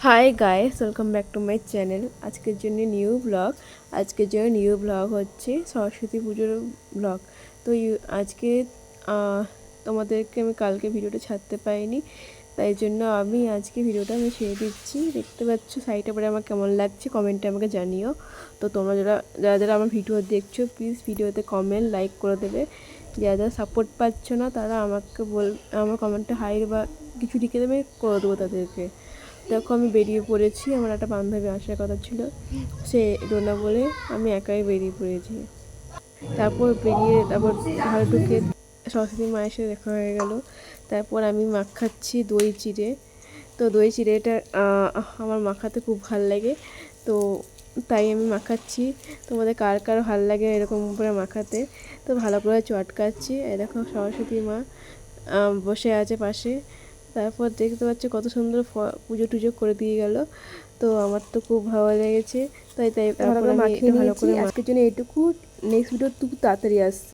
Hi guys, welcome back to my channel. আজকের জন্য new blog হচ্ছে সরস্বতী পুজোর ব্লগ। তো আজকে তোমাদেরকে আমি কালকে ভিডিওটা ছাড়তে পারিনি, তাই জন্য আমি আজকে ভিডিওটা ছেড়ে দিচ্ছি। দেখতে পাচ্ছ সাইডে পরে আমার কেমন লাগছে কমেন্টে আমাকে জানিও। তো তোমরা যারা আমার ভিডিও দেখছো প্লিজ ভিডিওতে কমেন্ট লাইক করে দেবে। যারা সাপোর্ট পাচ্ছ না তারা আমার কমেন্টে হাই বা কিছু লিখে দেবে, করে দেবো তাদেরকে। দেখো আমি বেরিয়ে পড়েছি, আমার একটা বান্ধবী আসার কথা ছিল, সে এলো না বলে আমি একাই বেরিয়ে পড়েছি। তারপর ঘরে ঢুকে সরস্বতী মায়ের সাথে দেখা হয়ে গেল। তারপর আমি মাখাচ্ছি দই চিড়ে। তো দই চিড়েটা আমার মাখাতে খুব ভাল লাগে, তো তাই আমি মাখাচ্ছি। তোমাদের কার কার ভাল লাগে এরকম করে মাখাতে? তো ভালো করে চটকাচ্ছি। দেখো সরস্বতী মা বসে আছে পাশে। তারপর দেখতে পাচ্ছি কত সুন্দর পুজো টুজো করে দিয়ে গেল। তো আমার তো খুব ভালো লেগেছে, তাই তারপর আমি ভালো করে আজকের জন্য এইটুকু। নেক্সট ভিডিও খুব তাড়াতাড়ি আসছে।